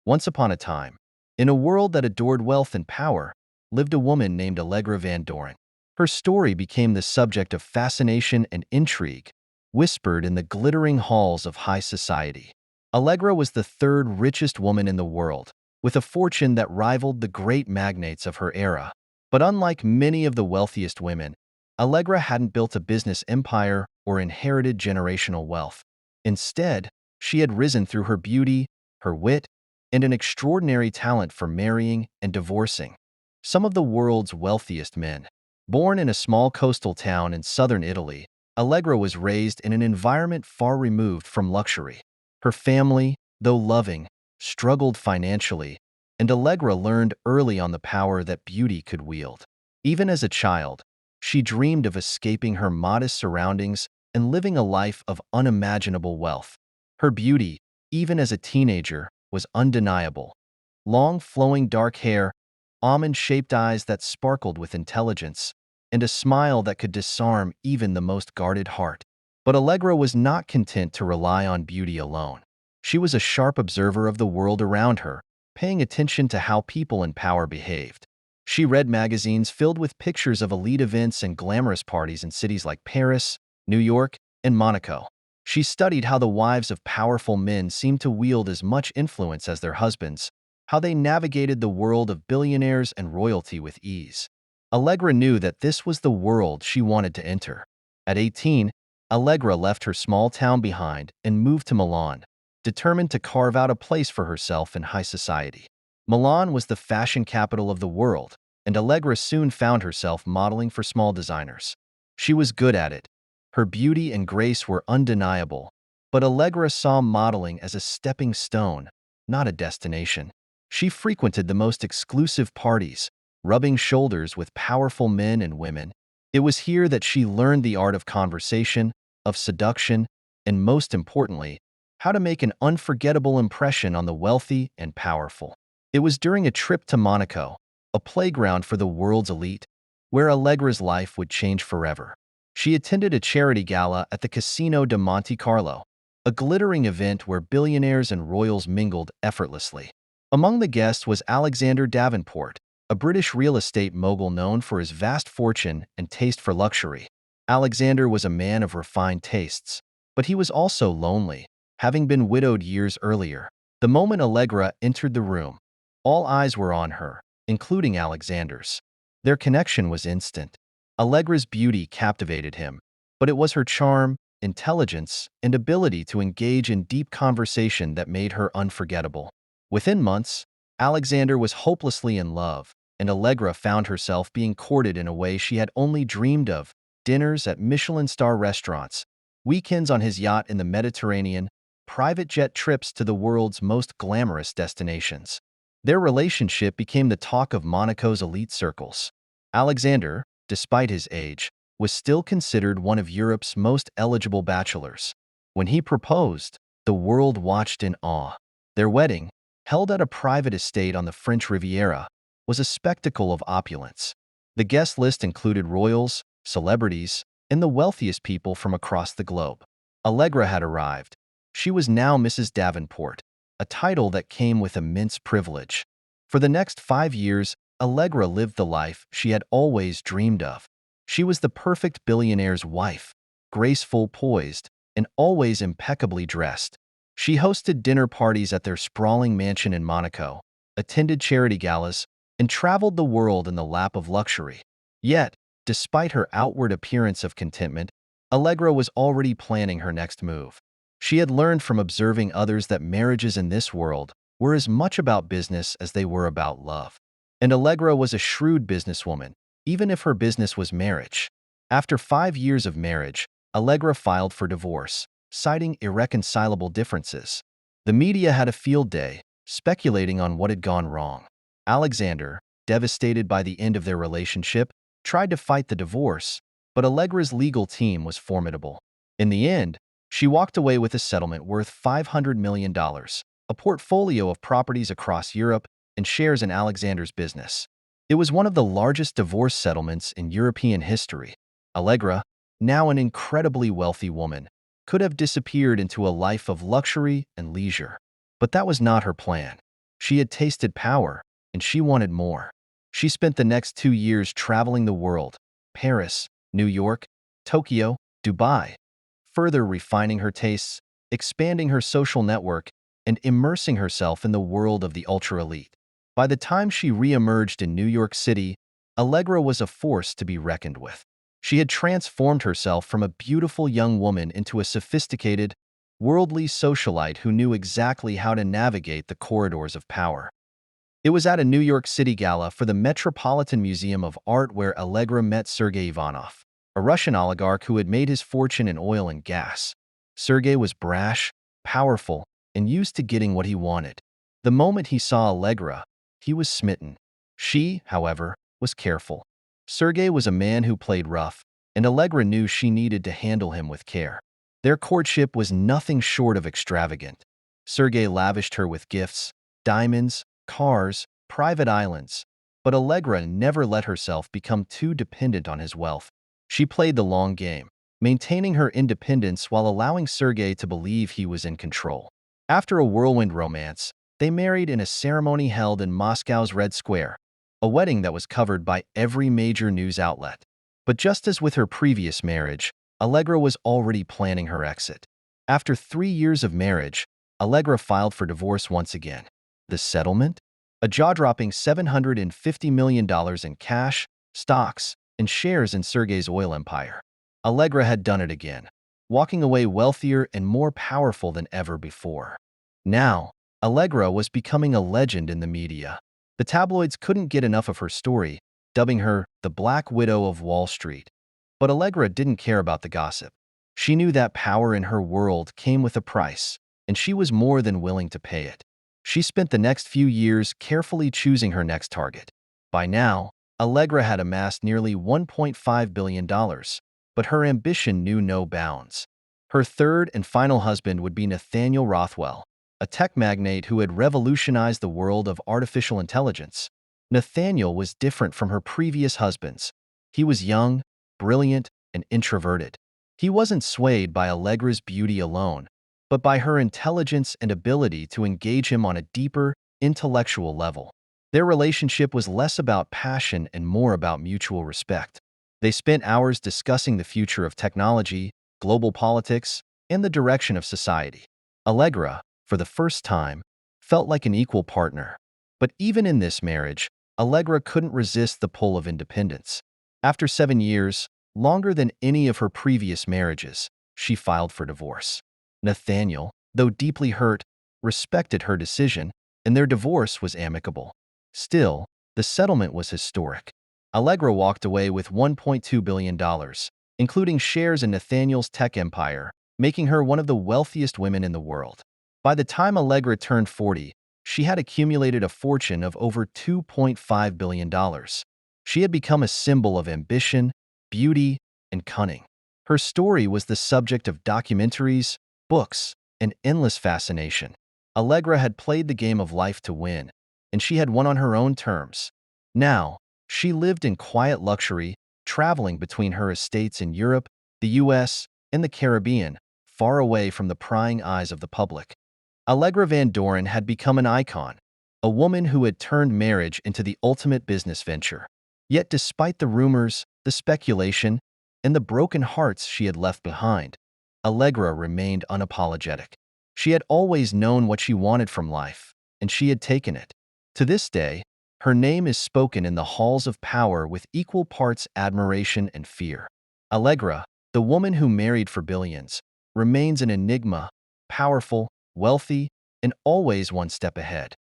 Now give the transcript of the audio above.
Once upon a time, in a world that adored wealth and power, lived a woman named Allegra Van Doren. Her story became the subject of fascination and intrigue, whispered in the glittering halls of high society. Allegra was the third richest woman in the world, with a fortune that rivaled the great magnates of her era. But unlike many of the wealthiest women, Allegra hadn't built a business empire or inherited generational wealth. Instead, she had risen through her beauty, her wit, and an extraordinary talent for marrying and divorcing some of the world's wealthiest men. Born in a small coastal town in southern Italy, Allegra was raised in an environment far removed from luxury. Her family, though loving, struggled financially, and Allegra learned early on the power that beauty could wield. Even as a child, she dreamed of escaping her modest surroundings and living a life of unimaginable wealth. Her beauty, even as a teenager, was undeniable. Long, flowing dark hair, almond-shaped eyes that sparkled with intelligence, and a smile that could disarm even the most guarded heart. But Allegra was not content to rely on beauty alone. She was a sharp observer of the world around her, paying attention to how people in power behaved. She read magazines filled with pictures of elite events and glamorous parties in cities like Paris, New York, and Monaco. She studied how the wives of powerful men seemed to wield as much influence as their husbands, how they navigated the world of billionaires and royalty with ease. Allegra knew that this was the world she wanted to enter. At 18, Allegra left her small town behind and moved to Milan, determined to carve out a place for herself in high society. Milan was the fashion capital of the world, and Allegra soon found herself modeling for small designers. She was good at it. Her beauty and grace were undeniable, but Allegra saw modeling as a stepping stone, not a destination. She frequented the most exclusive parties, rubbing shoulders with powerful men and women. It was here that she learned the art of conversation, of seduction, and most importantly, how to make an unforgettable impression on the wealthy and powerful. It was during a trip to Monaco, a playground for the world's elite, where Allegra's life would change forever. She attended a charity gala at the Casino de Monte Carlo, a glittering event where billionaires and royals mingled effortlessly. Among the guests was Alexander Davenport, a British real estate mogul known for his vast fortune and taste for luxury. Alexander was a man of refined tastes, but he was also lonely, having been widowed years earlier. The moment Allegra entered the room, all eyes were on her, including Alexander's. Their connection was instant. Allegra's beauty captivated him, but it was her charm, intelligence, and ability to engage in deep conversation that made her unforgettable. Within months, Alexander was hopelessly in love, and Allegra found herself being courted in a way she had only dreamed of: dinners at Michelin-star restaurants, weekends on his yacht in the Mediterranean, private jet trips to the world's most glamorous destinations. Their relationship became the talk of Monaco's elite circles. Alexander, despite his age, was still considered one of Europe's most eligible bachelors. When he proposed, the world watched in awe. Their wedding, held at a private estate on the French Riviera, was a spectacle of opulence. The guest list included royals, celebrities, and the wealthiest people from across the globe. Allegra had arrived. She was now Mrs. Davenport, a title that came with immense privilege. For the next 5 years, Allegra lived the life she had always dreamed of. She was the perfect billionaire's wife, graceful, poised, and always impeccably dressed. She hosted dinner parties at their sprawling mansion in Monaco, attended charity galas, and traveled the world in the lap of luxury. Yet, despite her outward appearance of contentment, Allegra was already planning her next move. She had learned from observing others that marriages in this world were as much about business as they were about love. And Allegra was a shrewd businesswoman, even if her business was marriage. After 5 years of marriage, Allegra filed for divorce, citing irreconcilable differences. The media had a field day, speculating on what had gone wrong. Alexander, devastated by the end of their relationship, tried to fight the divorce, but Allegra's legal team was formidable. In the end, she walked away with a settlement worth $500 million, a portfolio of properties across Europe, and shares in Alexander's business. It was one of the largest divorce settlements in European history. Allegra, now an incredibly wealthy woman, could have disappeared into a life of luxury and leisure. But that was not her plan. She had tasted power, and she wanted more. She spent the next 2 years traveling the world: Paris, New York, Tokyo, Dubai, further refining her tastes, expanding her social network, and immersing herself in the world of the ultra-elite. By the time she re-emerged in New York City, Allegra was a force to be reckoned with. She had transformed herself from a beautiful young woman into a sophisticated, worldly socialite who knew exactly how to navigate the corridors of power. It was at a New York City gala for the Metropolitan Museum of Art where Allegra met Sergei Ivanov, a Russian oligarch who had made his fortune in oil and gas. Sergei was brash, powerful, and used to getting what he wanted. The moment he saw Allegra, he was smitten. She, however, was careful. Sergei was a man who played rough, and Allegra knew she needed to handle him with care. Their courtship was nothing short of extravagant. Sergei lavished her with gifts, diamonds, cars, private islands, but Allegra never let herself become too dependent on his wealth. She played the long game, maintaining her independence while allowing Sergei to believe he was in control. After a whirlwind romance, they married in a ceremony held in Moscow's Red Square, a wedding that was covered by every major news outlet. But just as with her previous marriage, Allegra was already planning her exit. After 3 years of marriage, Allegra filed for divorce once again. The settlement? A jaw-dropping $750 million in cash, stocks, and shares in Sergei's oil empire. Allegra had done it again, walking away wealthier and more powerful than ever before. Now, Allegra was becoming a legend in the media. The tabloids couldn't get enough of her story, dubbing her the Black Widow of Wall Street. But Allegra didn't care about the gossip. She knew that power in her world came with a price, and she was more than willing to pay it. She spent the next few years carefully choosing her next target. By now, Allegra had amassed nearly $1.5 billion, but her ambition knew no bounds. Her third and final husband would be Nathaniel Rothwell, a tech magnate who had revolutionized the world of artificial intelligence. Nathaniel was different from her previous husbands. He was young, brilliant, and introverted. He wasn't swayed by Allegra's beauty alone, but by her intelligence and ability to engage him on a deeper, intellectual level. Their relationship was less about passion and more about mutual respect. They spent hours discussing the future of technology, global politics, and the direction of society. Allegra, for the first time, felt like an equal partner. But even in this marriage, Allegra couldn't resist the pull of independence. After 7 years, longer than any of her previous marriages, she filed for divorce. Nathaniel, though deeply hurt, respected her decision, and their divorce was amicable. Still, the settlement was historic. Allegra walked away with $1.2 billion, including shares in Nathaniel's tech empire, making her one of the wealthiest women in the world. By the time Allegra turned 40, she had accumulated a fortune of over $2.5 billion. She had become a symbol of ambition, beauty, and cunning. Her story was the subject of documentaries, books, and endless fascination. Allegra had played the game of life to win, and she had won on her own terms. Now, she lived in quiet luxury, traveling between her estates in Europe, the US, and the Caribbean, far away from the prying eyes of the public. Allegra Van Doren had become an icon, a woman who had turned marriage into the ultimate business venture. Yet despite the rumors, the speculation, and the broken hearts she had left behind, Allegra remained unapologetic. She had always known what she wanted from life, and she had taken it. To this day, her name is spoken in the halls of power with equal parts admiration and fear. Allegra, the woman who married for billions, remains an enigma, powerful, wealthy, and always one step ahead.